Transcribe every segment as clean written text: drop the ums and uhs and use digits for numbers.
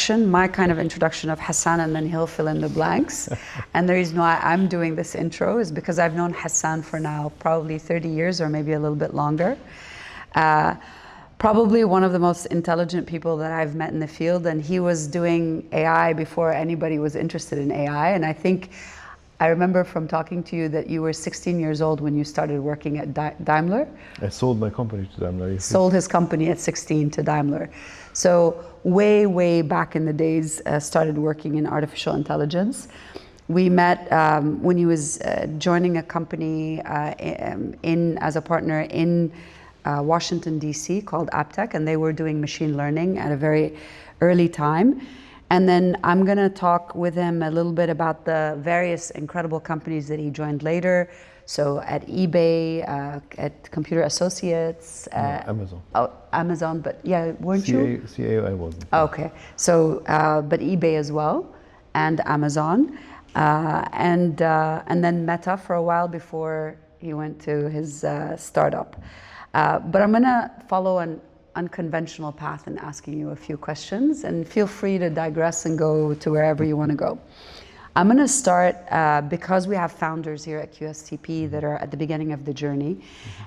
introduction, my kind of introduction of Hassan, and then he'll fill in the blanks. And the reason why I'm doing this intro is because I've known Hassan for now probably 30 years or maybe a little bit longer. Probably one of the most intelligent people that I've met in the field, and he was doing AI before anybody was interested in AI. And I remember from talking to you that you were 16 years old when you started working at Daimler. I sold my company to Daimler. Yes. Sold his company at 16 to Daimler. So way back in the days, started working in artificial intelligence. We met when he was joining a company as a partner in Washington, D.C. called Aptech, and they were doing machine learning at a very early time. And then I'm going to talk with him a little bit about the various incredible companies that he joined later. So at eBay, at Computer Associates. Amazon. Oh, Amazon, but yeah, weren't you? CA, I wasn't. Okay, so, but eBay as well, and Amazon, and then Meta for a while before he went to his startup. But I'm going to follow an unconventional path in asking you a few questions, and feel free to digress and go to wherever you want to go. I'm going to start because we have founders here at QSTP that are at the beginning of the journey,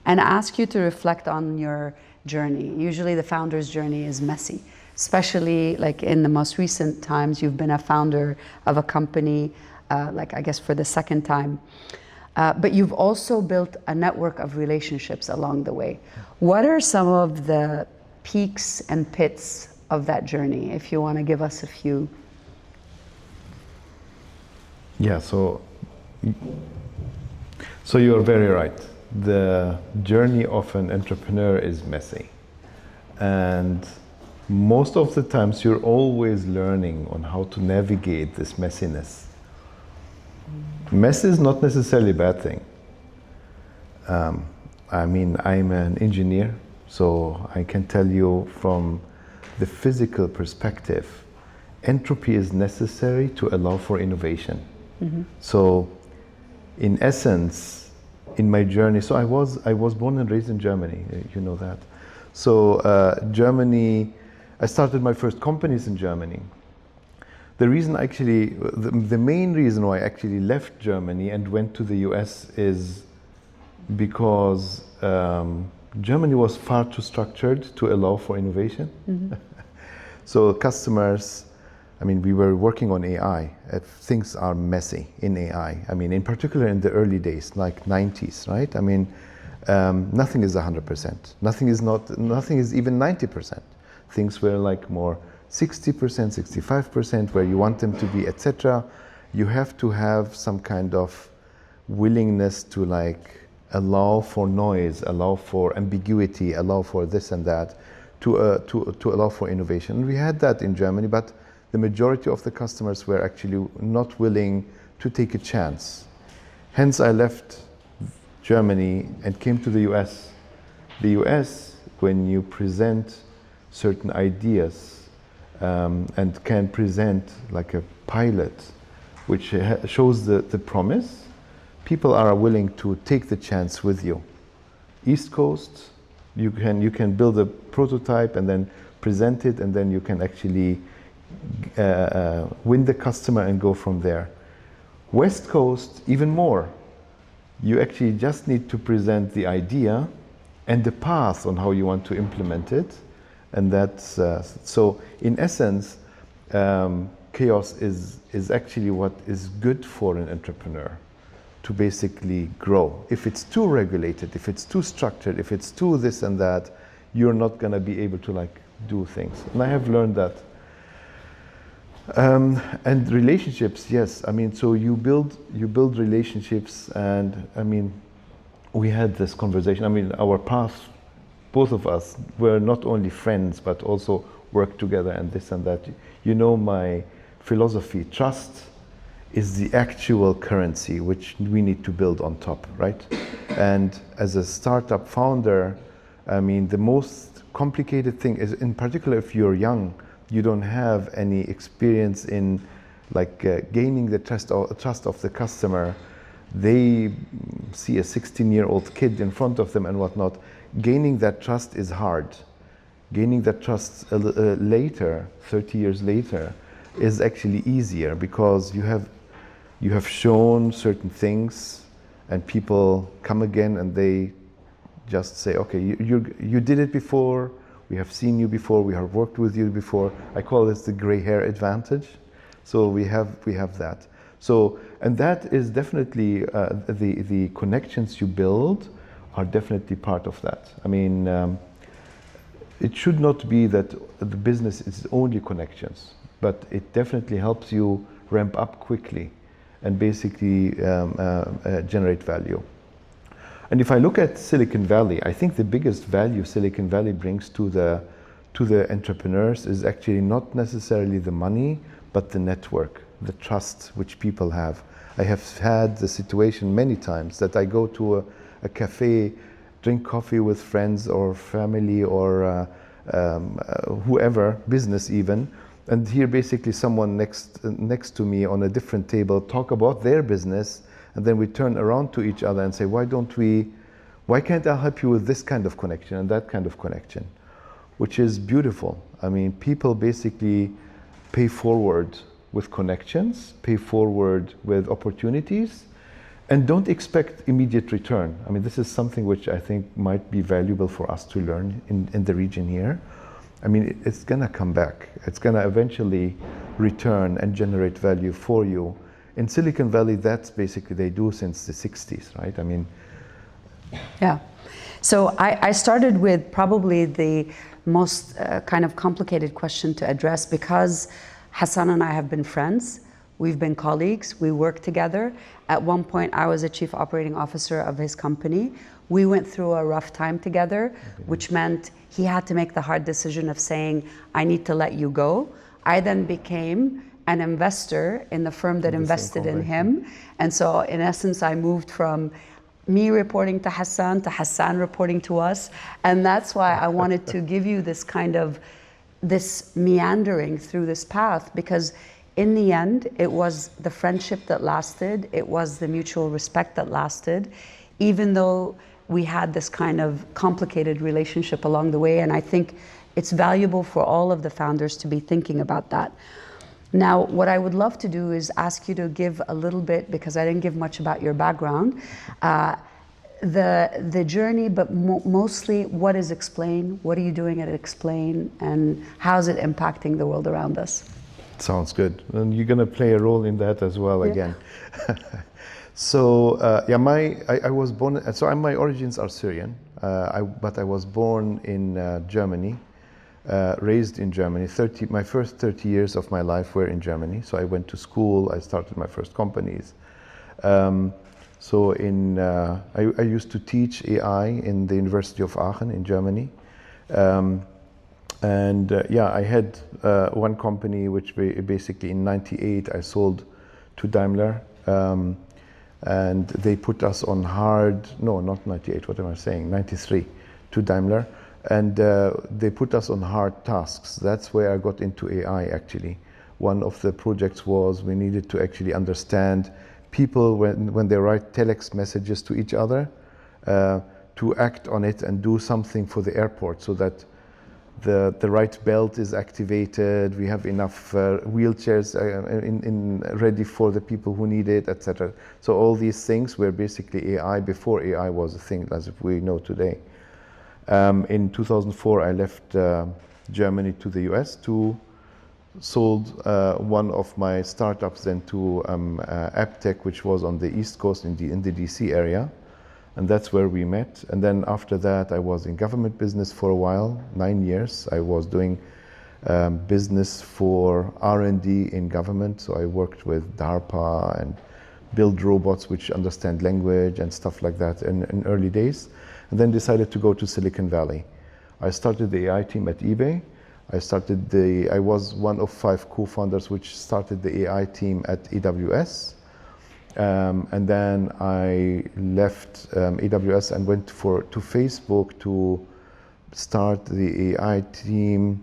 and ask you to reflect on your journey. Usually the founder's journey is messy, especially like in the most recent times. You've been a founder of a company, like I guess for the second time. But you've also built a network of relationships along the way. What are some of the peaks and pits of that journey, if you want to give us a few? Yeah, so you're very right. The journey of an entrepreneur is messy. And most of the times you're always learning on how to navigate this messiness. Mess is not necessarily a bad thing. I mean, I'm an engineer, so I can tell you from the physical perspective, entropy is necessary to allow for innovation. Mm-hmm. So, in essence, in my journey, so I was born and raised in Germany, you know that. So, Germany, I started my first companies in Germany. The reason actually, the main reason why I actually left Germany and went to the US is because Germany was far too structured to allow for innovation. Mm-hmm. So customers, I mean, we were working on AI. Things are messy in AI. I mean, in particular in the early days, like 90s, right? I mean, nothing is 100%. Nothing is even 90%. Things were like more 60%, 65%, where you want them to be, etc. You have to have some kind of willingness to like allow for noise, allow for ambiguity, allow for this and that, to allow for innovation. And we had that in Germany, but the majority of the customers were actually not willing to take a chance. Hence, I left Germany and came to the US. The US, when you present certain ideas and can present like a pilot, which shows the promise, people are willing to take the chance with you. East Coast, you can build a prototype and then present it, and then you can actually win the customer and go from there. West Coast, even more. You actually just need to present the idea and the path on how you want to implement it. And that's, so in essence, chaos is actually what is good for an entrepreneur to basically grow. If it's too regulated, if it's too structured, if it's too this and that, you're not gonna be able to like do things. And I have learned that. And relationships, yes. I mean, so you build relationships, and I mean, we had this conversation. I mean, our path, both of us, were not only friends, but also worked together and this and that. You know my philosophy, trust is the actual currency which we need to build on top, right? And as a startup founder, I mean, the most complicated thing is, in particular, if you're young, you don't have any experience in like gaining the trust of the customer. They see a 16-year-old kid in front of them and whatnot. Gaining that trust is hard. Gaining that trust later, 30 years later, is actually easier because you have shown certain things, and people come again and they just say, okay, you did it before, we have seen you before, we have worked with you before. I call this the gray hair advantage. So we have that. So, and that is definitely the connections you build are definitely part of that. I mean, it should not be that the business is only connections, but it definitely helps you ramp up quickly and basically generate value. And if I look at Silicon Valley, I think the biggest value Silicon Valley brings to the entrepreneurs is actually not necessarily the money, but the network, the trust which people have. I have had the situation many times that I go to a cafe, drink coffee with friends or family or whoever, business even, and hear basically someone next to me on a different table talk about their business, and then we turn around to each other and say, why can't I help you with this kind of connection and that kind of connection, which is beautiful. I mean, people basically pay forward with connections, pay forward with opportunities, and don't expect immediate return. I mean, this is something which I think might be valuable for us to learn in the region here. I mean, it's gonna come back. It's gonna eventually return and generate value for you. In Silicon Valley, that's basically they do since the 60s, right? I mean. Yeah. So I started with probably the most kind of complicated question to address, because Hassan and I have been friends. We've been colleagues. We work together. At one point, I was a chief operating officer of his company. We went through a rough time together, which meant he had to make the hard decision of saying, I need to let you go. I then became an investor in the firm that invested in him. And so in essence, I moved from me reporting to Hassan reporting to us. And that's why I wanted to give you this kind of, this meandering through this path, because in the end, it was the friendship that lasted. It was the mutual respect that lasted, even though we had this kind of complicated relationship along the way. And I think it's valuable for all of the founders to be thinking about that. Now, what I would love to do is ask you to give a little bit, because I didn't give much about your background, the journey, but mostly what is aiXplain? What are you doing at aiXplain? And how is it impacting the world around us? Sounds good. And you're going to play a role in that as well, again. So, yeah, I was born, so my origins are Syrian, but I was born in Germany, raised in Germany. My first 30 years of my life were in Germany. So I went to school, I started my first companies. So I used to teach AI in the University of Aachen in Germany. Yeah, I had one company which basically in '98 I sold to Daimler, and they put us on not '98, what am I saying, '93 to Daimler, and they put us on hard tasks. That's where I got into AI actually. One of the projects was we needed to actually understand people when they write telex messages to each other, to act on it and do something for the airport so that the right belt is activated, we have enough wheelchairs ready for the people who need it, etc. So all these things were basically AI before AI was a thing as we know today. In 2004, I left Germany to the US sold one of my startups then to AppTech, which was on the East Coast in the DC area. And that's where we met. And then after that, I was in government business for a while, 9 years. I was doing business for R&D in government. So I worked with DARPA and build robots which understand language and stuff like that in early days. And then decided to go to Silicon Valley. I started the AI team at eBay. I was one of 5 co-founders which started the AI team at AWS. And then I left AWS and went to Facebook to start the AI team,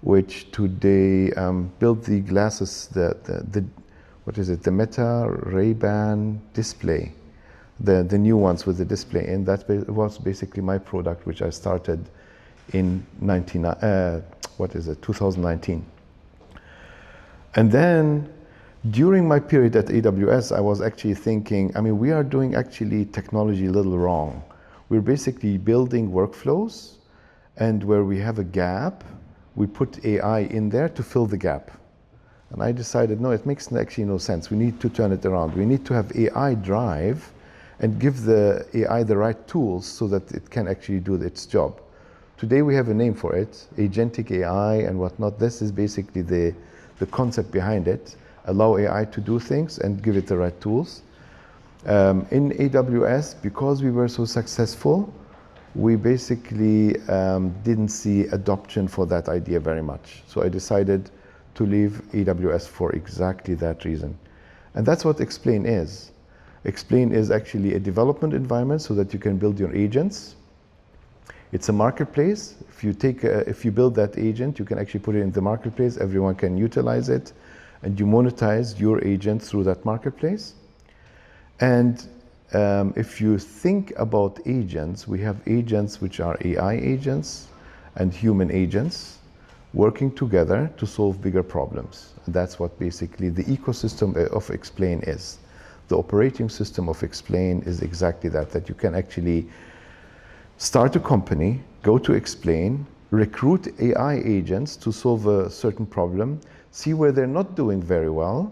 which today built the glasses, what is it, the Meta Ray-Ban display, the new ones with the display. And that was basically my product, which I started in 2019. And then during my period at AWS, I was actually thinking, I mean, we are doing actually technology a little wrong. We're basically building workflows, and where we have a gap, we put AI in there to fill the gap. And I decided, no, it makes actually no sense. We need to turn it around. We need to have AI drive and give the AI the right tools so that it can actually do its job. Today we have a name for it, agentic AI and whatnot. This is basically the concept behind it. Allow AI to do things and give it the right tools. In AWS, because we were so successful, we basically didn't see adoption for that idea very much. So I decided to leave AWS for exactly that reason. And that's what aiXplain is. aiXplain is actually a development environment so that you can build your agents. It's a marketplace. If you build that agent, you can actually put it in the marketplace. Everyone can utilize it, and you monetize your agent through that marketplace. And if you think about agents, we have agents which are AI agents and human agents working together to solve bigger problems. And that's what basically the ecosystem of aiXplain is. The operating system of aiXplain is exactly that you can actually start a company, go to aiXplain, recruit AI agents to solve a certain problem, see where they're not doing very well,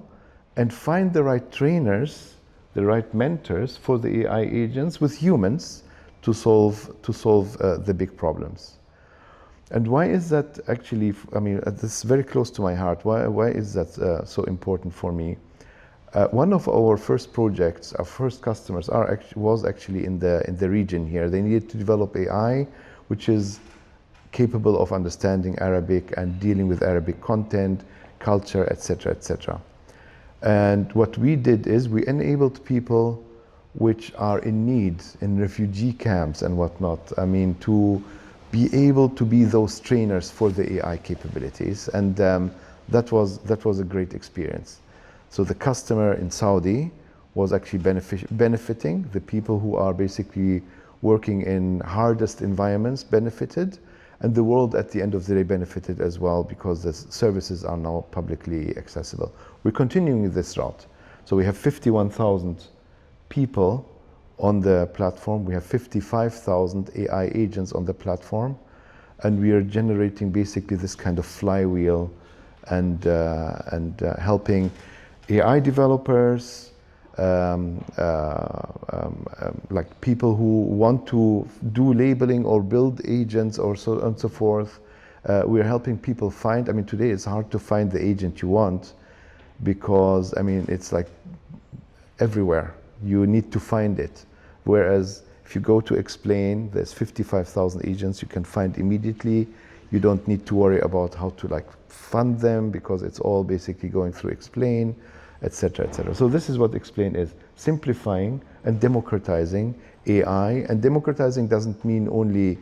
and find the right trainers, the right mentors for the AI agents with humans to solve the big problems. And why is that actually, I mean, this is very close to my heart. Why is that so important for me? One of our first projects, our first customers was actually in the region here. They needed to develop AI, which is capable of understanding Arabic and dealing with Arabic content, culture, etc., etc. And what we did is we enabled people which are in need in refugee camps and whatnot, I mean, to be able to be those trainers for the AI capabilities. And that was a great experience. So the customer in Saudi was actually benefiting. The people who are basically working in hardest environments benefited, and the world at the end of the day benefited as well, because the services are now publicly accessible. We're continuing this route. So we have 51,000 people on the platform. We have 55,000 AI agents on the platform, and we are generating basically this kind of flywheel and helping AI developers, like people who want to do labeling or build agents or so on and so forth. We're helping people find, I mean, today it's hard to find the agent you want, because, I mean, it's like everywhere. You need to find it. Whereas if you go to aiXplain, there's 55,000 agents you can find immediately. You don't need to worry about how to like fund them, because it's all basically going through aiXplain, etc., etc. So this is what aiXplain is: simplifying and democratizing AI. And democratizing doesn't mean only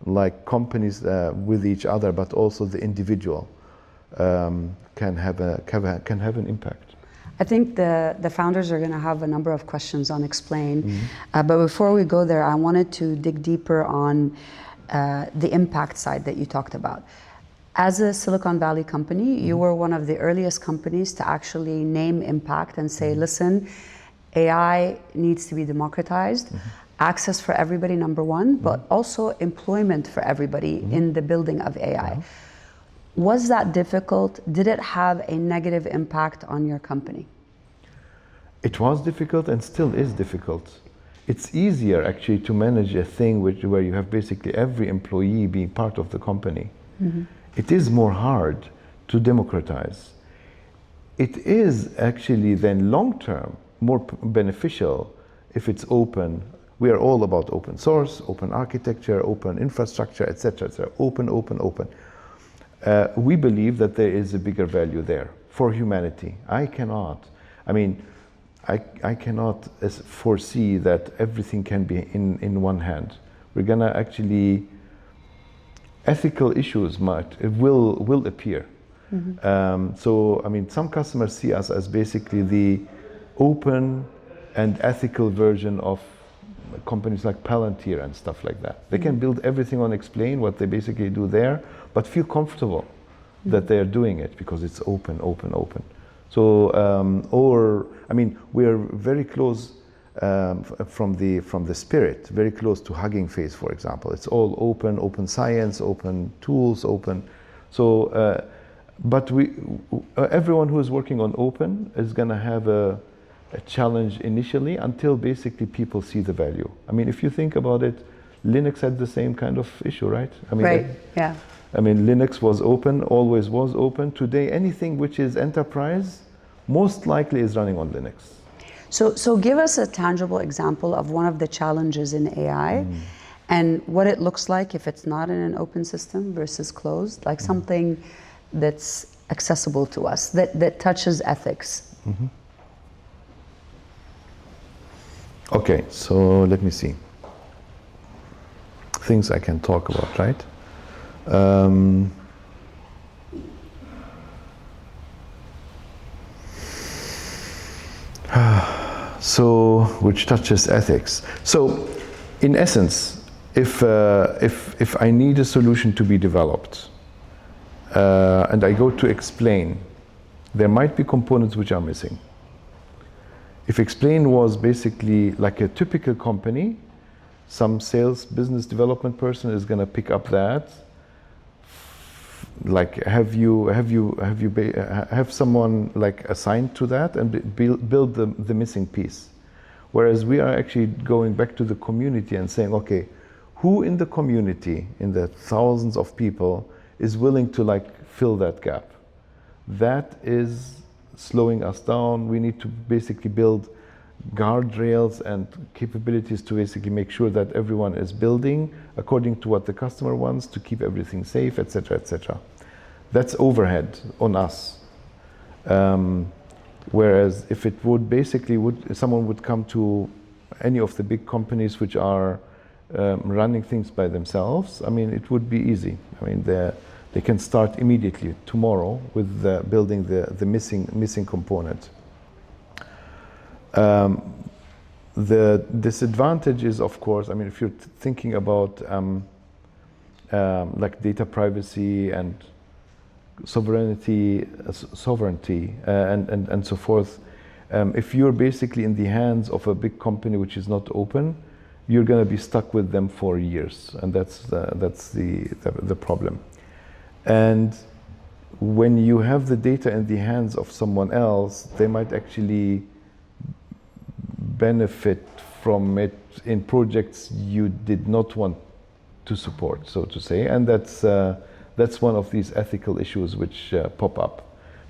like companies with each other, but also the individual can have an impact. I think the founders are going to have a number of questions on aiXplain. But before we go there, I wanted to dig deeper on the impact side that you talked about. As a Silicon Valley company, you were one of the earliest companies to actually name impact and say, listen, AI needs to be democratized, access for everybody, number one, but also employment for everybody in the building of AI. Was that difficult? Did it have a negative impact on your company? It was difficult and still is difficult. It's easier actually to manage a thing where you have basically every employee being part of the company. It is more hard to democratize. It is actually then long-term more beneficial if it's open. We are all about open source, open architecture, open infrastructure, etc., etc. Open, open, open. We believe that there is a bigger value there for humanity. I cannot foresee that everything can be in one hand. We're gonna actually, ethical issues will appear. So, I mean, some customers see us as basically the open and ethical version of companies like Palantir and stuff like that. They can build everything on Explain, what they basically do there, but feel comfortable that they are doing it because it's open, open, open. So, we are very close from the spirit, very close to Hugging Face, for example. It's all open, open science, open tools, open. So, but everyone who is working on open is going to have a challenge initially until basically people see the value. I mean, if you think about it, Linux had the same kind of issue, right? I mean, right, yeah. I mean, Linux was open, always was open. Today, anything which is enterprise, most likely is running on Linux. So give us a tangible example of one of the challenges in AI and what it looks like if it's not in an open system versus closed, like something that's accessible to us, that touches ethics. Okay, so let me see. Things I can talk about, right? So, which touches ethics. So, in essence, if I need a solution to be developed, and I go to Explain, there might be components which are missing. If Explain was basically like a typical company, some sales, business development person is going to pick up that. Like, have someone like assigned to that and build the missing piece. Whereas we are actually going back to the community and saying, okay, who in the community, in the thousands of people, is willing to like fill that gap? That is slowing us down. We need to basically build guardrails and capabilities to basically make sure that everyone is building according to what the customer wants to keep everything safe, etc., etc. That's overhead on us. Whereas if it would basically, someone would come to any of the big companies which are running things by themselves, I mean, it would be easy. I mean, they can start immediately tomorrow with building the missing component. The disadvantage is, of course, I mean, if you're thinking about like data privacy and sovereignty, and so forth, if you're basically in the hands of a big company which is not open, you're going to be stuck with them for years, and that's the problem. And when you have the data in the hands of someone else, they might actually benefit from it in projects you did not want to support, so to say, and that's one of these ethical issues which pop up,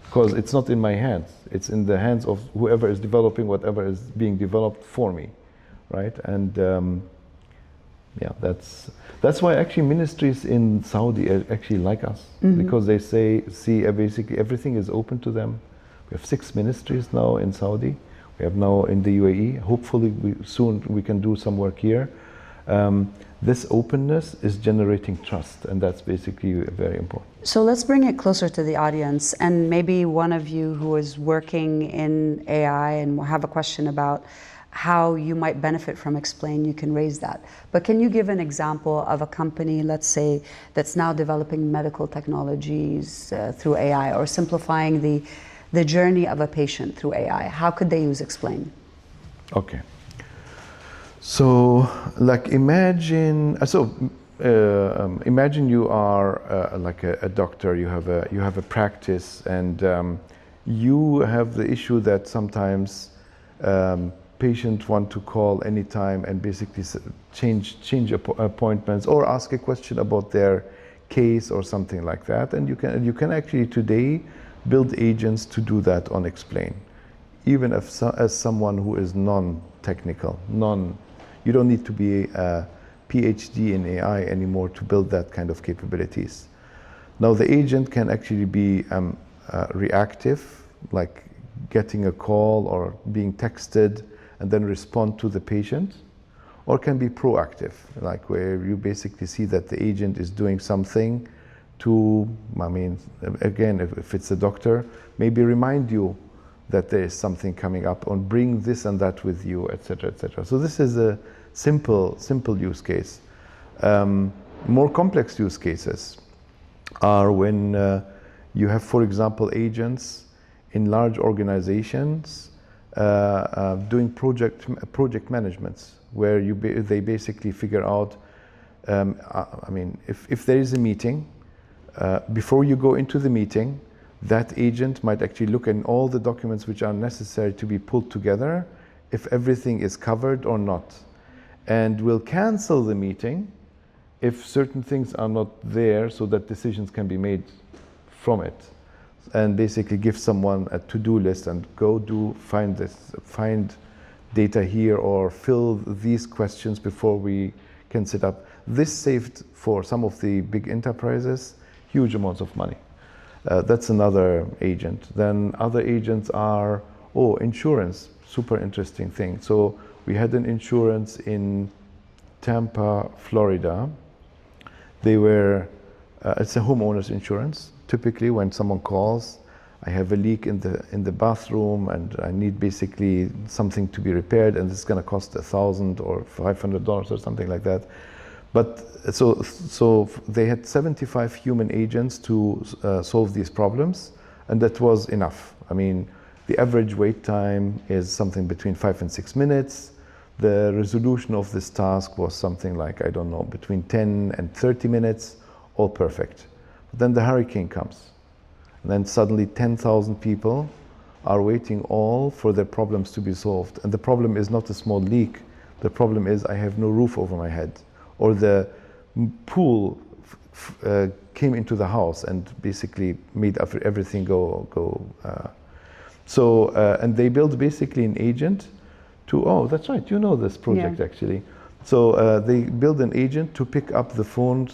because it's not in my hands, it's in the hands of whoever is developing whatever is being developed for me, right? And yeah, that's why actually ministries in Saudi actually like us, because they see basically everything is open to them. We have 6 ministries now in Saudi. We have now in the UAE. Hopefully soon we can do some work here. This openness is generating trust, and that's basically very important. So let's bring it closer to the audience, and maybe one of you who is working in AI and have a question about how you might benefit from Explain, you can raise that. But can you give an example of a company, let's say, that's now developing medical technologies through AI, or simplifying the journey of a patient through AI? How could they use Explain? Okay. So, like, imagine you are like a doctor. You have a practice, and you have the issue that sometimes patients want to call anytime and basically change appointments or ask a question about their case or something like that. And you can actually today build agents to do that on Explain, even as someone who is non-technical, you don't need to be a PhD in AI anymore to build that kind of capabilities. Now the agent can actually be reactive, like getting a call or being texted and then respond to the patient, or can be proactive, like where you basically see that the agent is doing something to, I mean, again, if it's a doctor, maybe remind you that there is something coming up, or bring this and that with you, etc., etc. So this is a simple use case. More complex use cases are when you have, for example, agents in large organizations doing project managements, where they basically figure out, I mean, if there is a meeting, before you go into the meeting, that agent might actually look at all the documents which are necessary to be pulled together, if everything is covered or not, and will cancel the meeting if certain things are not there, so that decisions can be made from it, and basically give someone a to-do list and go find data here, or fill these questions before we can set up. This saved, for some of the big enterprises, huge amounts of money. That's another agent. Then other agents are, insurance, super interesting thing. So we had an insurance in Tampa, Florida. They were, it's a homeowner's insurance. Typically when someone calls, I have a leak in the bathroom and I need basically something to be repaired, and it's going to cost $1,000 or $500 or something like that. But so they had 75 human agents to solve these problems, and that was enough. I mean, the average wait time is something between 5 and 6 minutes. The resolution of this task was something like, I don't know, between 10 and 30 minutes, all perfect. But then the hurricane comes, and then suddenly 10,000 people are waiting all for their problems to be solved. And the problem is not a small leak. The problem is I have no roof over my head, or the pool came into the house and basically made everything go. And they built basically an agent to, that's right, you know this project actually. So they build an agent to pick up the phone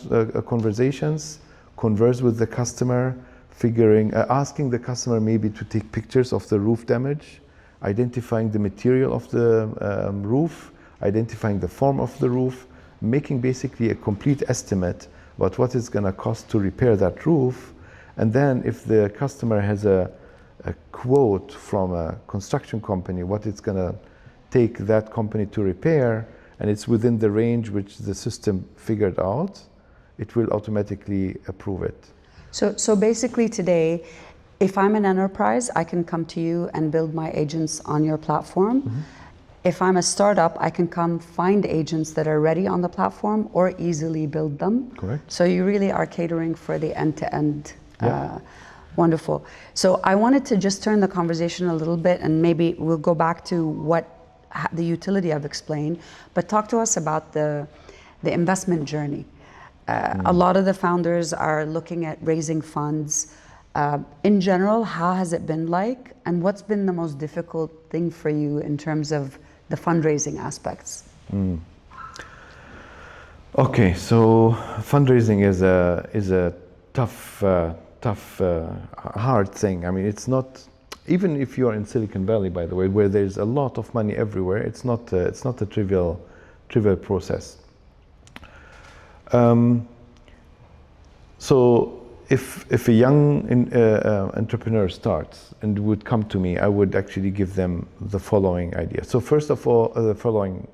conversations, converse with the customer, asking the customer maybe to take pictures of the roof damage, identifying the material of the roof, identifying the form of the roof, making basically a complete estimate about what it's going to cost to repair that roof. And then if the customer has a quote from a construction company, what it's going to take that company to repair, and it's within the range which the system figured out, it will automatically approve it. So basically today, if I'm an enterprise, I can come to you and build my agents on your platform. Mm-hmm. If I'm a startup, I can come find agents that are ready on the platform or easily build them. Correct. So you really are catering for the end-to-end. Wonderful. So I wanted to just turn the conversation a little bit, and maybe we'll go back to the utility of aiXplain, but talk to us about the investment journey. A lot of the founders are looking at raising funds. In general, how has it been like, and what's been the most difficult thing for you in terms of the fundraising aspects? Okay, so fundraising is a tough, hard thing. I mean, it's not, even if you are in Silicon Valley, by the way, where there's a lot of money everywhere, it's not a trivial process. So if a young entrepreneur starts and would come to me, I would actually give them the following idea. So first of all, the following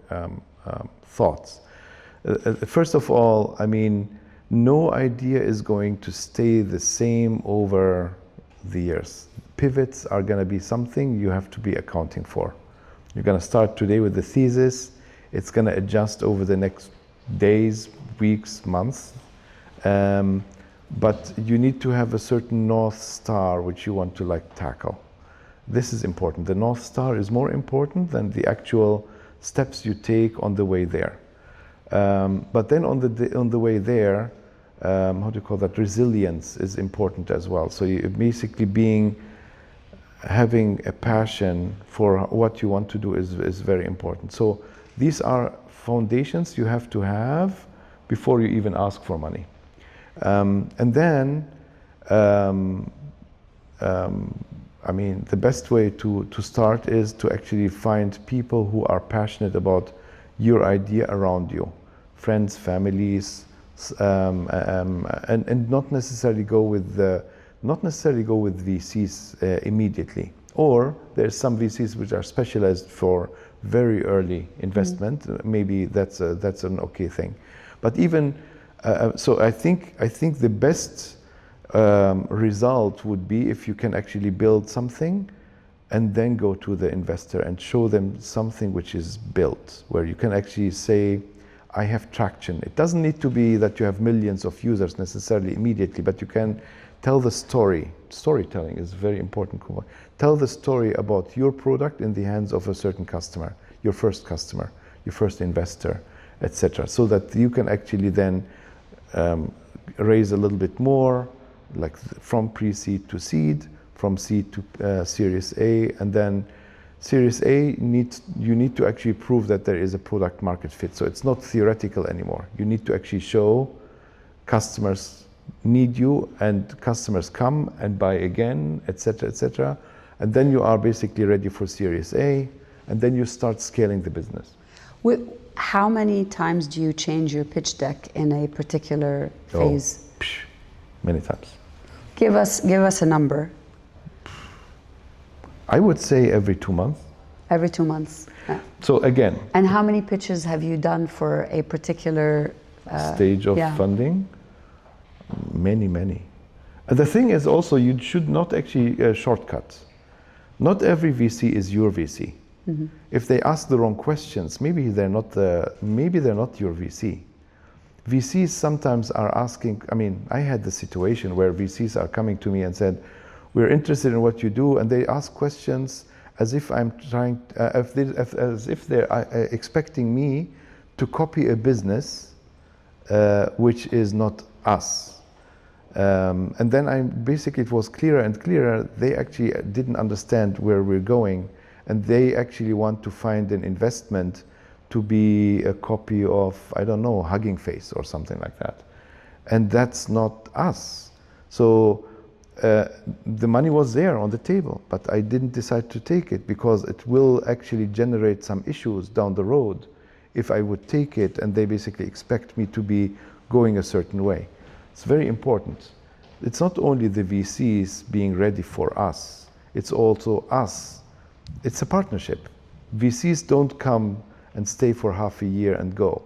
thoughts. First of all, I mean, no idea is going to stay the same over the years. Pivots are going to be something you have to be accounting for. You're going to start today with the thesis. It's going to adjust over the next days, weeks, months. But you need to have a certain North Star which you want to tackle. This is important. The North Star is more important than the actual steps you take on the way there. But then on the way there, how do you call that? Resilience is important as well. So you basically having a passion for what you want to do is very important. So these are foundations you have to have before you even ask for money. And then, I mean, the best way to start is to actually find people who are passionate about your idea around you, friends, families, and not necessarily go with VCs immediately. Or there's some VCs which are specialized for very early investment. Maybe that's an okay thing. But even so, I think the best result would be if you can actually build something and then go to the investor and show them something which is built, where you can actually say, I have traction. It doesn't need to be that you have millions of users necessarily immediately, but you can tell the story. Storytelling is a very important. Tell the story about your product in the hands of a certain customer, your first customer, your first investor, etc. So that you can actually then raise a little bit more, like from pre-seed to seed, from seed to Series A, and then Series A you need to actually prove that there is a product market fit. So it's not theoretical anymore. You need to actually show customers need you, and customers come and buy again, etc., etc. And then you are basically ready for Series A, and then you start scaling the business. How many times do you change your pitch deck in a particular phase? Many times. Give us a number. I would say every 2 months. Every 2 months. Yeah. So again. And how many pitches have you done for a particular stage of funding? Many. And the thing is also, you should not actually shortcut. Not every VC is your VC. Mm-hmm. If they ask the wrong questions, maybe they're not your VC. VCs sometimes are asking. I mean, I had the situation where VCs are coming to me and said, "We're interested in what you do," and they ask questions as if I'm trying, as if they're expecting me to copy a business which is not us. And then it was clearer and clearer. They actually didn't understand where we're going, and they actually want to find an investment to be a copy of, I don't know, Hugging Face or something like that. And that's not us. So the money was there on the table, but I didn't decide to take it because it will actually generate some issues down the road if I would take it and they basically expect me to be going a certain way. It's very important. It's not only the VCs being ready for us, it's also us. It's a partnership. VCs don't come and stay for half a year and go.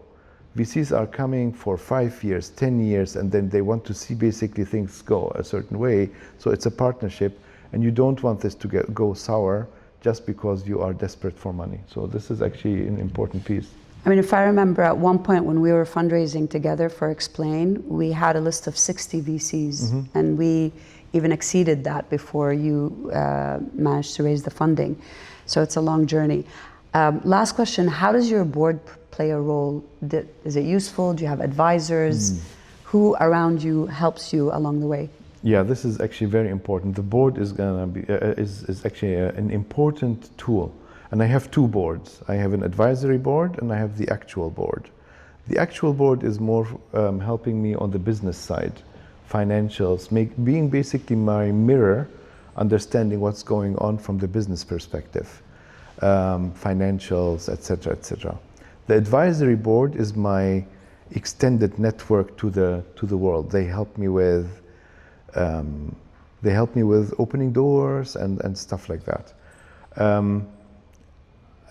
VCs are coming for 5 years, 10 years, and then they want to see basically things go a certain way. So it's a partnership, and you don't want this to go sour just because you are desperate for money. So this is actually an important piece. I mean, if I remember at one point when we were fundraising together for aiXplain, we had a list of 60 VCs, and we even exceeded that before you managed to raise the funding. So it's a long journey. Last question, how does your board play a role? Is it useful? Do you have advisors? Who around you helps you along the way? Yeah, this is actually very important. The board is gonna be is actually an important tool. And I have 2 boards. I have an advisory board and I have the actual board. The actual board is more helping me on the business side, financials, being basically my mirror, understanding what's going on from the business perspective, financials, etc., etc. The advisory board is my extended network to the world. They help me with opening doors and stuff like that.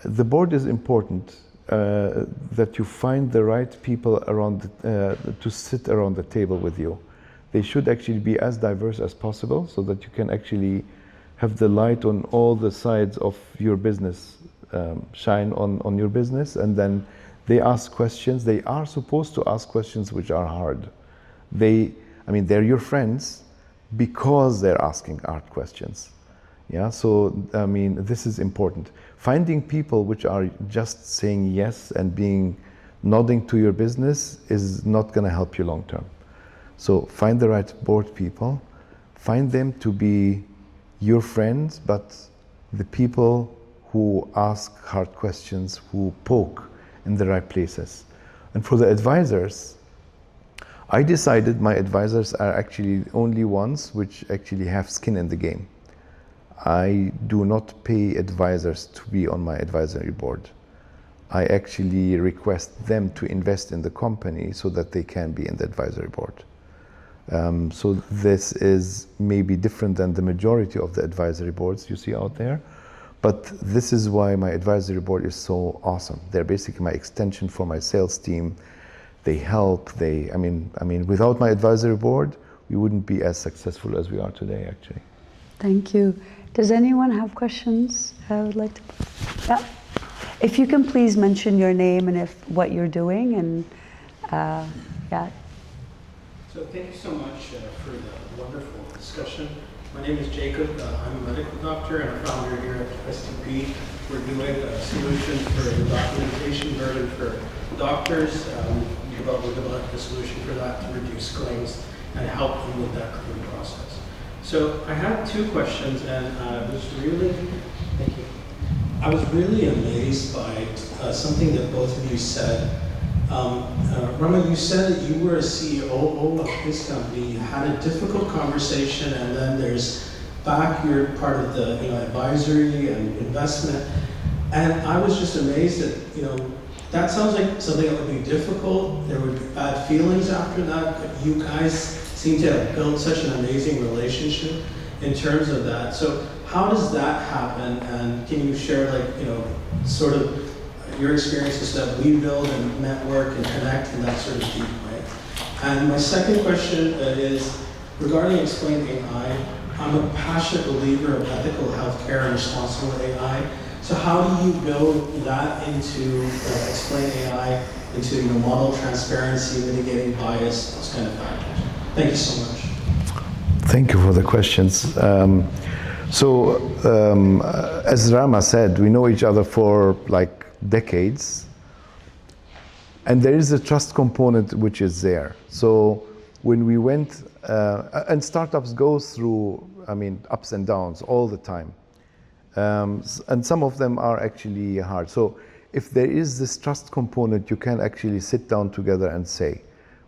The board is important that you find the right people around to sit around the table with you. They should actually be as diverse as possible so that you can actually have the light on all the sides of your business, shine on your business, and then they ask questions. They are supposed to ask questions which are hard. They're your friends because they're asking hard questions. Yeah, so this is important. Finding people which are just saying yes and nodding to your business is not going to help you long term. So find the right board people, find them to be your friends, but the people who ask hard questions, who poke in the right places. And for the advisors, I decided my advisors are actually the only ones which actually have skin in the game. I do not pay advisors to be on my advisory board. I actually request them to invest in the company so that they can be in the advisory board. So this is maybe different than the majority of the advisory boards you see out there. But this is why my advisory board is so awesome. They're basically my extension for my sales team. They help. I mean, without my advisory board, we wouldn't be as successful as we are today, actually. Thank you. Does anyone have questions? I would like to. Yeah. If you can please mention your name and what you're doing, and yeah. So thank you so much for the wonderful discussion. My name is Jacob. I'm a medical doctor and a founder here at QSTP. We're doing a solution for the documentation burden for doctors. We developed a solution for that to reduce claims and help them with that claim process. So I have two questions, and I was really amazed by something that both of you said. Rama, you said that you were a CEO of this company. You had a difficult conversation, and then you're part of the advisory and investment. And I was just amazed that that sounds like something that would be difficult. There would be bad feelings after that, but you guys seem to have built such an amazing relationship in terms of that. So how does that happen? And can you share sort of your experiences that we build and network and connect in that sort of deep way? And my second question is regarding aiXplain AI. I'm a passionate believer of ethical healthcare and responsible AI. So how do you build that into aiXplain AI, into model transparency, mitigating bias, those kind of factors? Thank you so much. Thank you for the questions. As Rama said, we know each other for like decades, and there is a trust component which is there. So when we went, and startups go through, ups and downs all the time. And some of them are actually hard. So if there is this trust component, you can actually sit down together and say,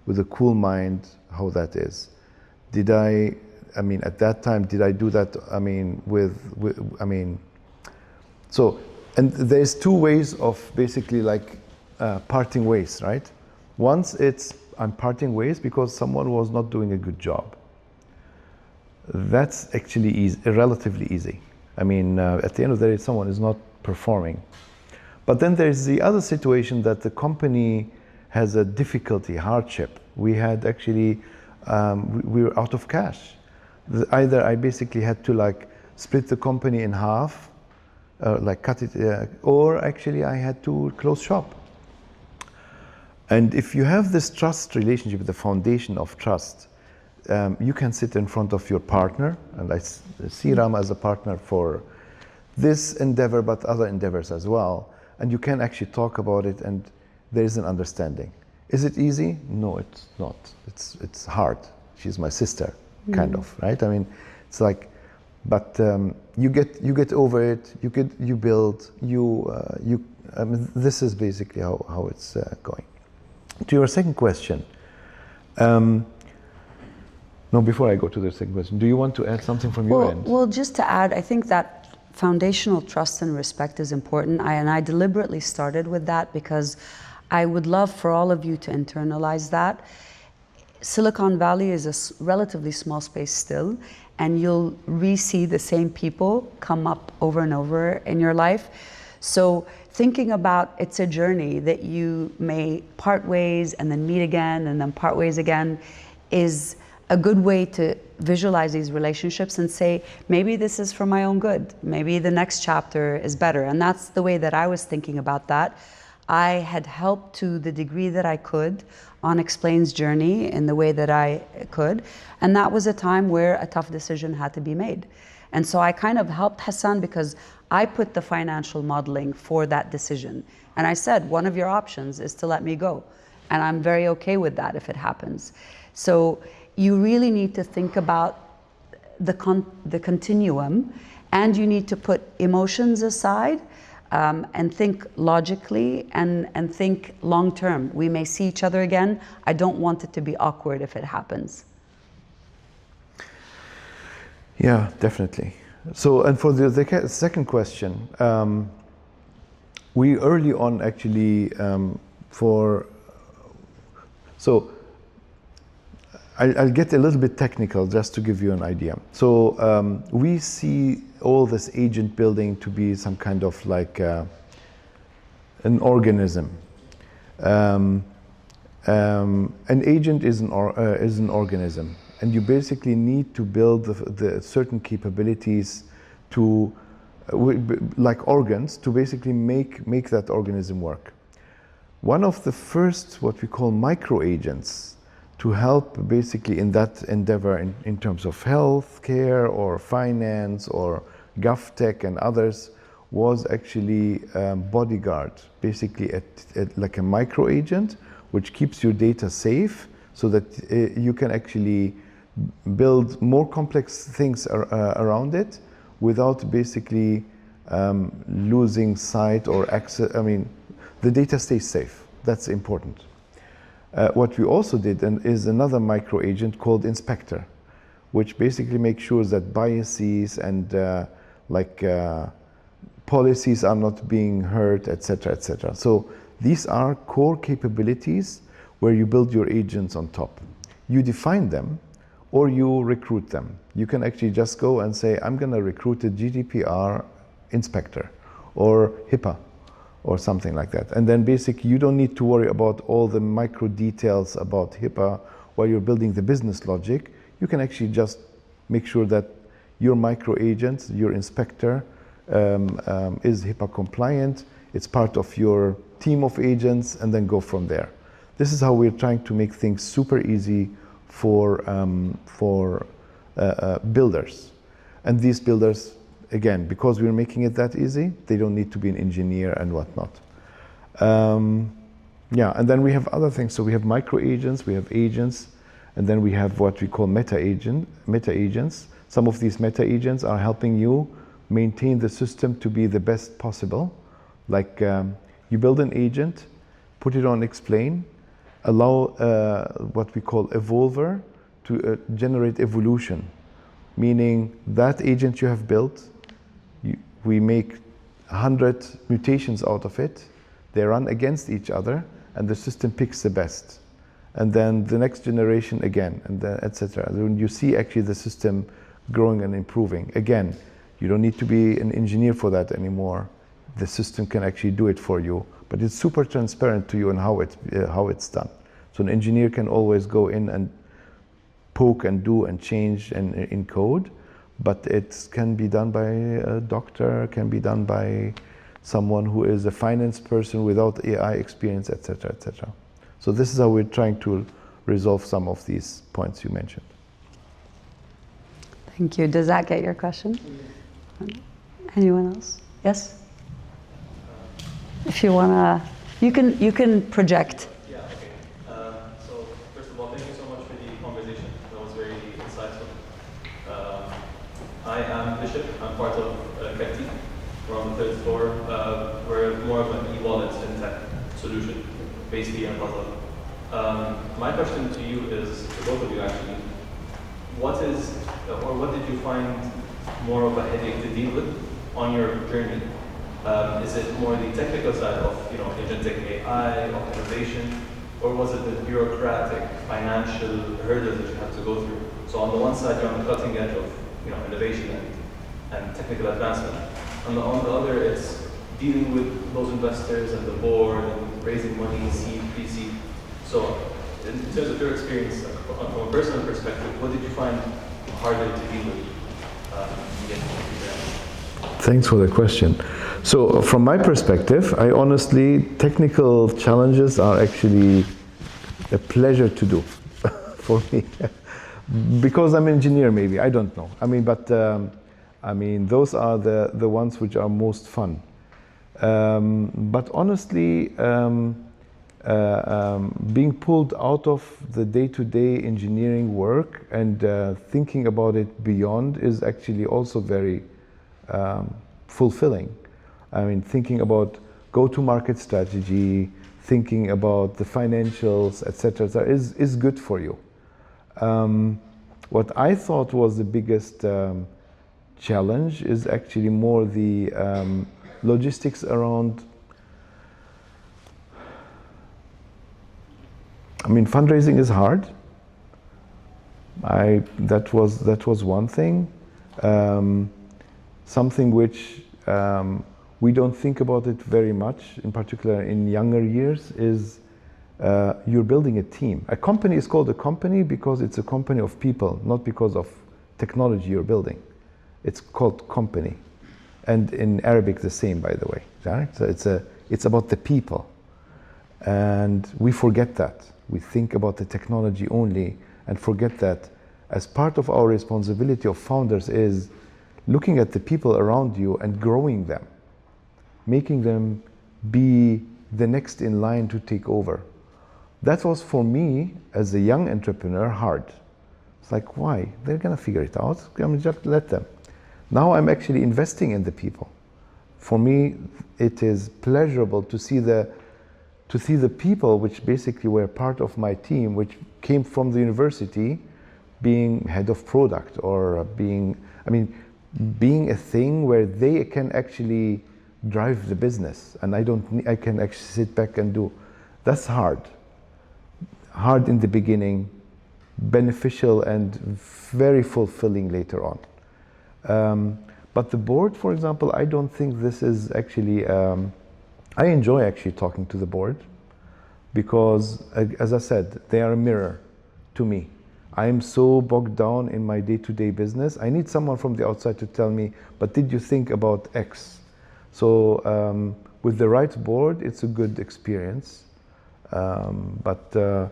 with a cool mind, how that is. At that time, did I do that? And there's two ways of basically parting ways, right? Once I'm parting ways because someone was not doing a good job. That's actually relatively easy. At the end of the day, someone is not performing. But then there's the other situation that the company has a difficulty, hardship. We had actually, we were out of cash. Either I basically had to split the company in half, cut it, or actually I had to close shop. And if you have this trust relationship, the foundation of trust, you can sit in front of your partner, and I see Rama as a partner for this endeavor, but other endeavors as well. And you can actually talk about it, and there is an understanding. Is it easy? No, it's not. It's hard. She's my sister, kind of, right? It's but you get over it. You build. This is basically how it's going. To your second question. No, before I go to the second question, do you want to add something from your end? Well, just to add, I think that foundational trust and respect is important. I deliberately started with that because I would love for all of you to internalize that. Silicon Valley is a relatively small space still, and you'll re-see the same people come up over and over in your life. So thinking about it's a journey that you may part ways and then meet again and then part ways again is a good way to visualize these relationships and say, maybe this is for my own good. Maybe the next chapter is better. And that's the way that I was thinking about that. I had helped to the degree that I could on aiXplain's journey in the way that I could. And that was a time where a tough decision had to be made. And so I kind of helped Hassan because I put the financial modeling for that decision. And I said, one of your options is to let me go. And I'm very okay with that if it happens. So you really need to think about the continuum, and you need to put emotions aside and think logically and think long term. We may see each other again. I don't want it to be awkward if it happens. Yeah, definitely. So, and for the second question, we early on actually I'll get a little bit technical just to give you an idea. So we see all this agent building to be some kind of like an organism. An agent is an organism, and you basically need to build the certain capabilities to, like organs, to basically make that organism work. One of the first, what we call micro agents, to help basically in that endeavor in terms of health care or finance or GovTech and others, was actually Bodyguard, basically like a micro agent which keeps your data safe so that you can actually build more complex things around it without basically losing sight or access. I mean, the data stays safe. That's important. What we also did is another micro agent called Inspector, which basically makes sure that biases and policies are not being hurt, etc., etc. So these are core capabilities where you build your agents on top. You define them or you recruit them. You can actually just go and say, I'm going to recruit a GDPR inspector or HIPAA or something like that. And then basically you don't need to worry about all the micro details about HIPAA while you're building the business logic. You can actually just make sure that your micro agent, your inspector, is HIPAA compliant. It's part of your team of agents, and then go from there. This is how we're trying to make things super easy for builders. And these builders, again, because we're making it that easy, they don't need to be an engineer and whatnot. Yeah, and then we have other things. So we have micro agents, we have agents, and then we have what we call meta agents. Some of these meta agents are helping you maintain the system to be the best possible. Like you build an agent, put it on aiXplain, allow what we call evolver to generate evolution, meaning that agent you have built, we make 100 mutations out of it, they run against each other, and the system picks the best. And then the next generation again, and then etc. When you see actually the system growing and improving, again, you don't need to be an engineer for that anymore. The system can actually do it for you, but it's super transparent to you on how it's done. So an engineer can always go in and poke and do and change and encode, but it can be done by a doctor, can be done by someone who is a finance person without AI experience, etc., etc. So this is how we're trying to resolve some of these points you mentioned. Thank you. Does that get your question? Anyone else? Yes? If you wanna, you can project. Yeah, okay. So first of all, thank you so much for the conversation. That was very insightful. I am Bishop. I'm part of QSTP. We're on the third floor. We're more of an e-wallet fintech solution based here in Qatar. My question to you is, to both of you actually, what did you find more of a headache to deal with on your journey? Is it more the technical side of agentic AI or innovation, or was it the bureaucratic financial hurdles that you have to go through? So on the one side, you're on the cutting edge of innovation and technical advancement. On the other, it's dealing with those investors and the board and raising money, seed, pre-seed. So in terms of your experience, from a personal perspective, what did you find harder to deal with? Thanks for the question. So from my perspective, I honestly, technical challenges are actually a pleasure to do for me. Because I'm an engineer, maybe, I don't know. I mean, but those are the ones which are most fun. But honestly, being pulled out of the day-to-day engineering work and thinking about it beyond is actually also very fulfilling. I mean, thinking about go-to-market strategy, thinking about the financials, etc., is good for you. What I thought was the biggest challenge is actually more the logistics around. I mean, fundraising is hard, That was one thing. Something which we don't think about it very much, in particular in younger years, is you're building a team. A company is called a company because it's a company of people, not because of technology you're building. It's called company. And in Arabic, the same, by the way. Right? So it's about the people. And we forget that. We think about the technology only and forget that as part of our responsibility of founders is looking at the people around you and growing them, making them be the next in line to take over. That was for me, as a young entrepreneur, hard. It's like, why? They're gonna figure it out. I'm mean, just let them. Now I'm actually investing in the people. For me, it is pleasurable to see the people which basically were part of my team, which came from the university, being head of product or being a thing where they can actually drive the business, and I can actually sit back and do. That's hard in the beginning, beneficial and very fulfilling later on. But the board, for example, I don't think this is actually, I enjoy actually talking to the board because, as I said, they are a mirror to me. I am so bogged down in my day-to-day business. I need someone from the outside to tell me, but did you think about X? So with the right board, it's a good experience. But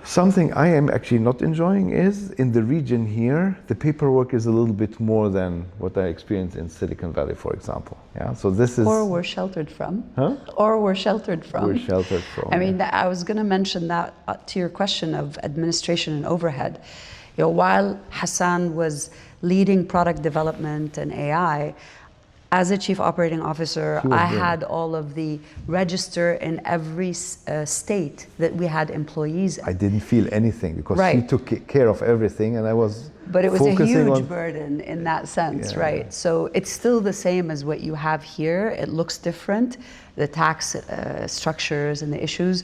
something I am actually not enjoying is in the region here, the paperwork is a little bit more than what I experienced in Silicon Valley, for example. Yeah, so this is. Or we're sheltered from. Huh? Or we're sheltered from. We're sheltered from. I mean, I was going to mention that to your question of administration and overhead. You know, while Hassan was leading product development and AI, as a chief operating officer, I had all of the register in every state that we had employees in. I didn't feel anything because he took care of everything and I was But it was a huge burden in that sense, right? Yeah. So it's still the same as what you have here. It looks different. The tax structures and the issues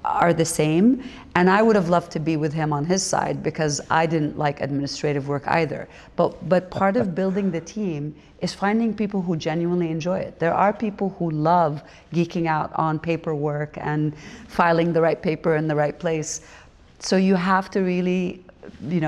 are the same. And I would have loved to be with him on his side because I didn't like administrative work either. But part of building the team is finding people who genuinely enjoy it. There are people who love geeking out on paperwork and filing the right paper in the right place. So you have to really,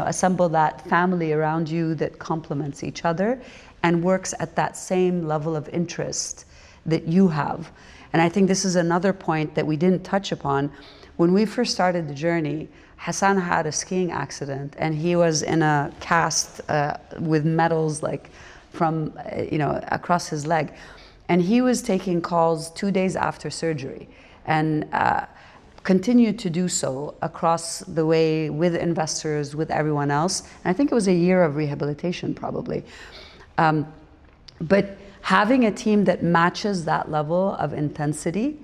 assemble that family around you that complements each other and works at that same level of interest that you have. And I think this is another point that we didn't touch upon. When we first started the journey, Hassan had a skiing accident and he was in a cast with metals from across his leg. And he was taking calls 2 days after surgery and continued to do so across the way with investors, with everyone else. And I think it was a year of rehabilitation probably. But having a team that matches that level of intensity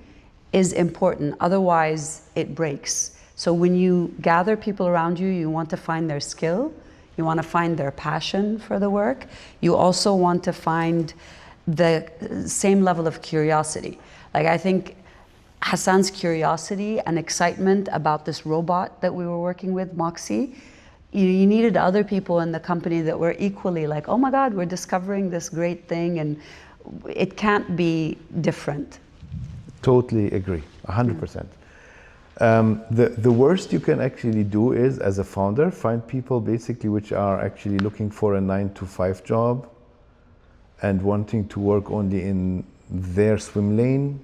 is important, otherwise it breaks. So when you gather people around you, you want to find their skill, you want to find their passion for the work, you also want to find the same level of curiosity. I think Hassan's curiosity and excitement about this robot that we were working with, Moxie, you needed other people in the company that were equally like, oh my God, we're discovering this great thing, and it can't be different. Totally agree, 100%. The worst you can actually do is, as a founder, find people basically which are actually looking for a 9-to-5 job and wanting to work only in their swim lane.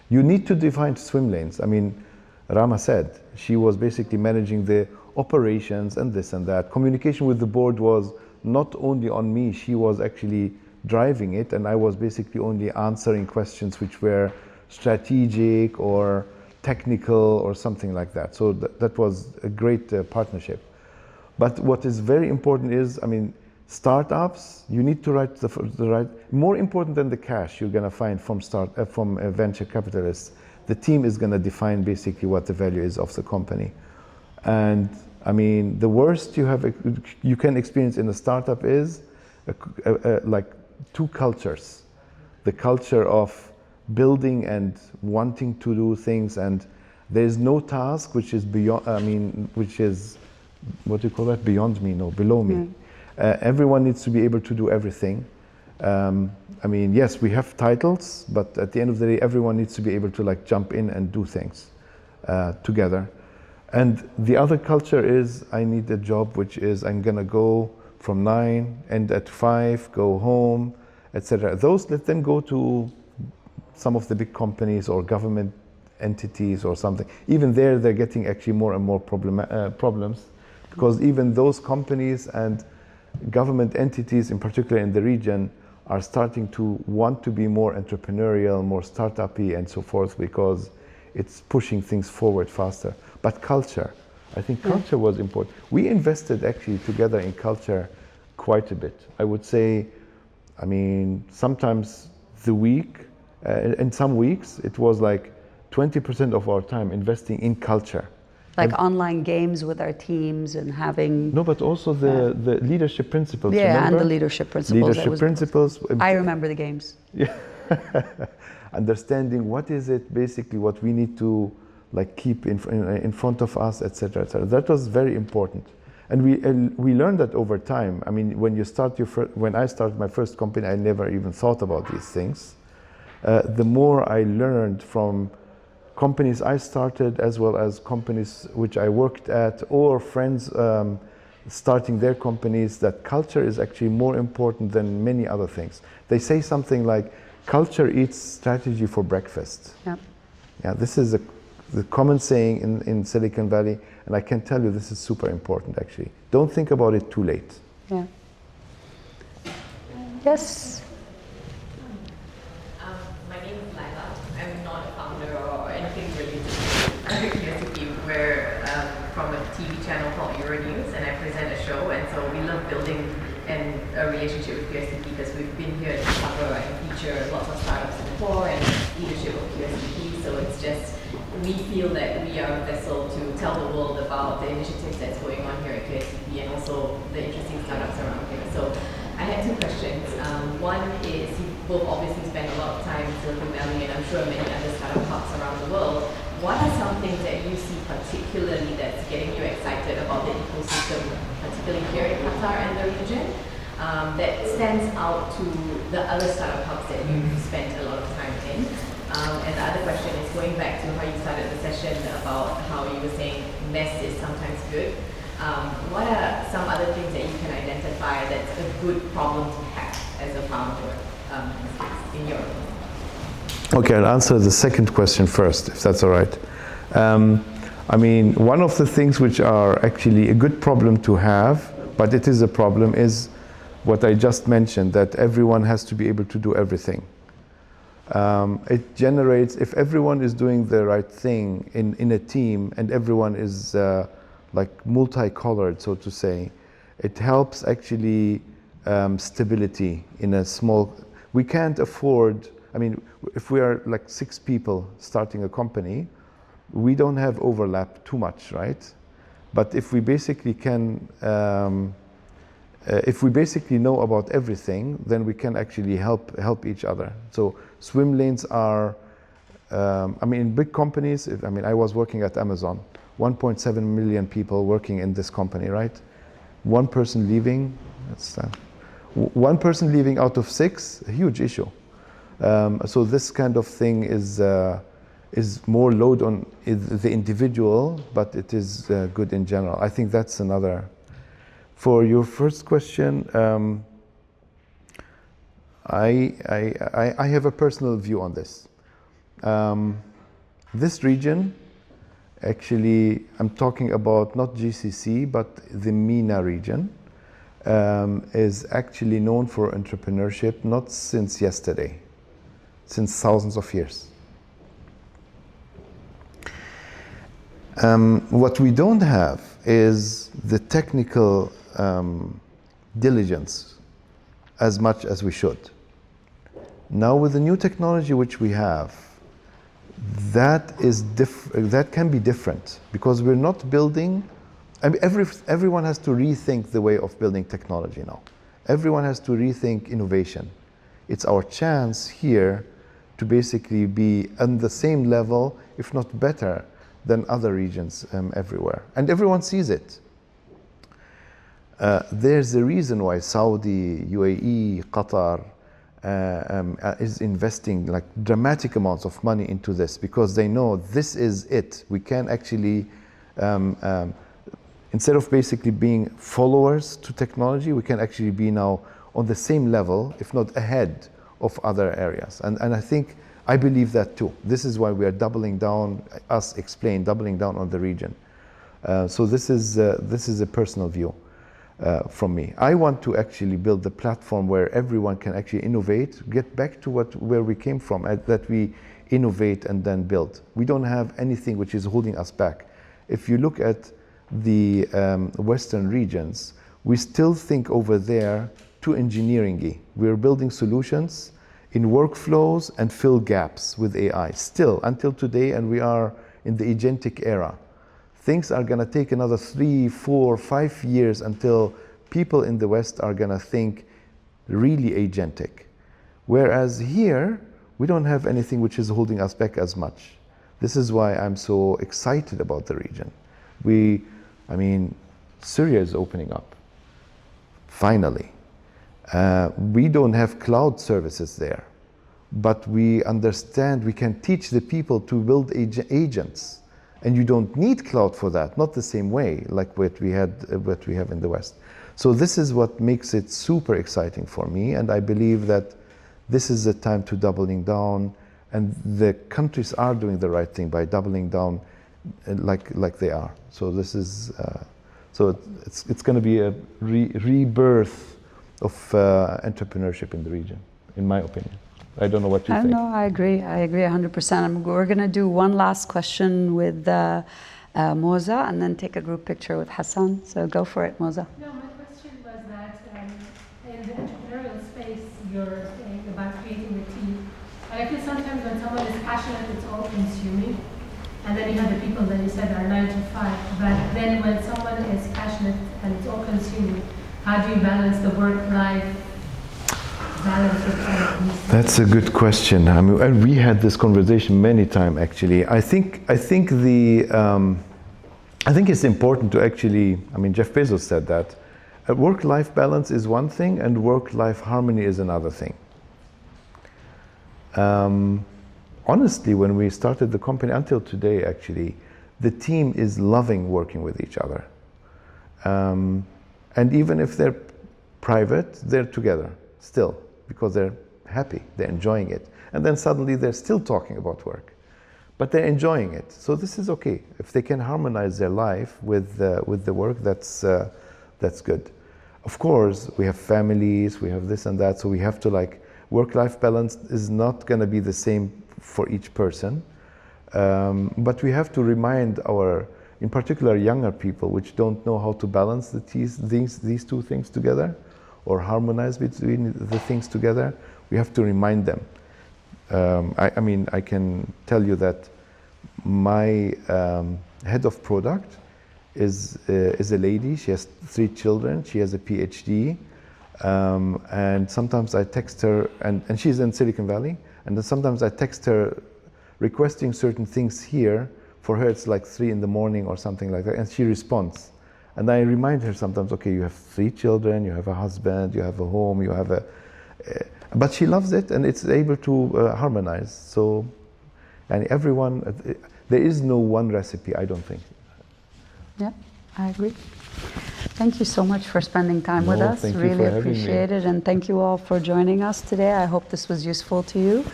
You need to define swim lanes. I mean, Rama said, she was basically managing the operations and this and that. Communication with the board was not only on me, she was actually driving it, and I was basically only answering questions which were strategic or technical or something like that. So that was a great partnership. But what is very important is, startups, you need to write the right, more important than the cash you're going to find from a venture capitalist. The team is going to define basically what the value is of the company. And the worst you can experience in a startup is like two cultures. The culture of building and wanting to do things, and there's no task which is beyond, which is what do you call that? Beyond me, no, below me. Everyone needs to be able to do everything. I mean, yes, we have titles, but at the end of the day, everyone needs to be able to like jump in and do things together. And the other culture is, I need a job which is, I'm gonna go from 9, end at 5, go home, etc. Those, let them go to some of the big companies or government entities or something. Even there, they're getting actually more and more problems, because even those companies and government entities, in particular in the region, are starting to want to be more entrepreneurial, more startup-y and so forth, because it's pushing things forward faster. But culture, I think culture was important. We invested actually together in culture quite a bit. I would say, I mean, sometimes the week, in some weeks, it was like 20% of our time investing in culture. Like online games with our teams and having... No, but also the leadership principles. Yeah, remember? and the leadership principles. Leadership principles. I remember the games. Yeah. Understanding what is it, basically, what we need to like keep in front of us, etc., etc. That was very important, and we learned that over time. I mean, when you start when I started my first company, I never even thought about these things. The more I learned from companies I started, as well as companies which I worked at, or friends starting their companies, that culture is actually more important than many other things. They say something like, culture eats strategy for breakfast. Yeah. Yeah, this is the common saying in Silicon Valley, and I can tell you this is super important actually. Don't think about it too late. Yeah. Yes. My name is Laila. I'm not a founder or anything related to QSTP. We're from a TV channel called Euronews, and I present a show, and so we love building a relationship with QSTP because we've been here to cover and feature lots of startups before and leadership of QSTP. So it's just, we feel that we are a vessel to tell the world about the initiatives that's going on here at QSTP and also the interesting startups around here. So I had two questions. One is, you both obviously spend a lot of time in Silicon Valley, and I'm sure many other startup hubs around the world. What are some things that you see particularly that's getting you excited about the ecosystem, particularly here in Qatar and the region, that stands out to the other startup hubs that you've spent a lot of time in? And the other question is going back to how you started the session about how you were saying mess is sometimes good. What are some other things that you can identify that's a good problem to have as a founder in your opinion? Okay, I'll answer the second question first, if that's all right. I mean, one of the things which are actually a good problem to have, but it is a problem, is what I just mentioned, that everyone has to be able to do everything. It generates, if everyone is doing the right thing in a team and everyone is like multicolored, so to say, it helps actually stability in a small, we can't afford, I mean, if we are like 6 people starting a company, we don't have overlap too much, right? But if we basically can, if we basically know about everything, then we can actually help each other. So swim lanes are, I mean, in big companies, I mean, I was working at Amazon, 1.7 million people working in this company, right? One person leaving, that's one person leaving out of 6, a huge issue. So this kind of thing is more load on the individual, but it is good in general. I think that's another. For your first question, I have a personal view on this. This region, actually, I'm talking about not GCC, but the MENA region, is actually known for entrepreneurship, not since yesterday, since thousands of years. What we don't have is the technical diligence as much as we should. Now with the new technology which we have, that can be different, because we're not building, I mean, everyone has to rethink the way of building technology now. Everyone has to rethink innovation. It's our chance here to basically be on the same level, if not better, than other regions everywhere. And everyone sees it. There's a reason why Saudi, UAE, Qatar is investing like dramatic amounts of money into this, because they know this is it. We can actually, instead of basically being followers to technology, we can actually be now on the same level, if not ahead of other areas. And I believe that too. This is why we are doubling down, aiXplain, doubling down on the region. So this is a personal view from me. I want to actually build the platform where everyone can actually innovate, get back to where we came from, that we innovate and then build. We don't have anything which is holding us back. If you look at the Western regions, we still think over there too engineering-y. We're building solutions in workflows and fill gaps with AI still until today, and we are in the agentic era. Things are going to take another 3, 4, 5 years until people in the West are going to think really agentic. Whereas here, we don't have anything which is holding us back as much. This is why I'm so excited about the region. Syria is opening up, finally. We don't have cloud services there, but we understand we can teach the people to build agents. And you don't need cloud for that, not the same way like what we have in the West. So this is what makes it super exciting for me, and I believe that this is the time to doubling down, and the countries are doing the right thing by doubling down like they are. So this is, it's going to be a rebirth of entrepreneurship in the region, in my opinion. I don't know what you think. No, I agree 100%. We're going to do one last question with Moza, and then take a group picture with Hassan. So go for it, Moza. No, my question was that in the entrepreneurial space, you're saying about creating the team. And I feel sometimes when someone is passionate, it's all consuming. And then you have the people that you said are 9 to 5. But then when someone is passionate and it's all consuming, how do you balance the work-life balance with all of these? That's a good question. And we had this conversation many times actually. I think it's important to actually, Jeff Bezos said that work-life balance is one thing and work-life harmony is another thing. Honestly, when we started the company until today, actually, the team is loving working with each other. And even if they're private, they're together still, because they're happy, they're enjoying it. And then suddenly they're still talking about work, but they're enjoying it. So this is okay. If they can harmonize their life with the work, that's good. Of course, we have families, we have this and that, so we have to work-life balance is not going to be the same for each person. But we have to remind in particular, younger people, which don't know how to balance these two things together, or harmonize between the things together. We have to remind them. I can tell you that my head of product is a lady. She has 3 children. She has a PhD. And sometimes I text her, and she's in Silicon Valley, and then sometimes I text her requesting certain things here. For her, it's like 3 in the morning or something like that, and she responds. And I remind her sometimes, okay, you have 3 children, you have a husband, you have a home, you have but she loves it, and it's able to harmonize. So, and everyone, there is no one recipe, I don't think. Yeah, I agree. Thank you so much for spending time with us. Really appreciate it, and thank you all for joining us today. I hope this was useful to you.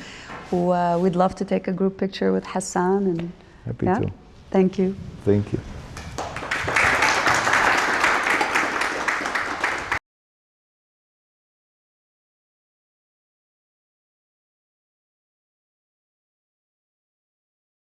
We'd love to take a group picture with Hassan. And happy to. Thank you. Thank you.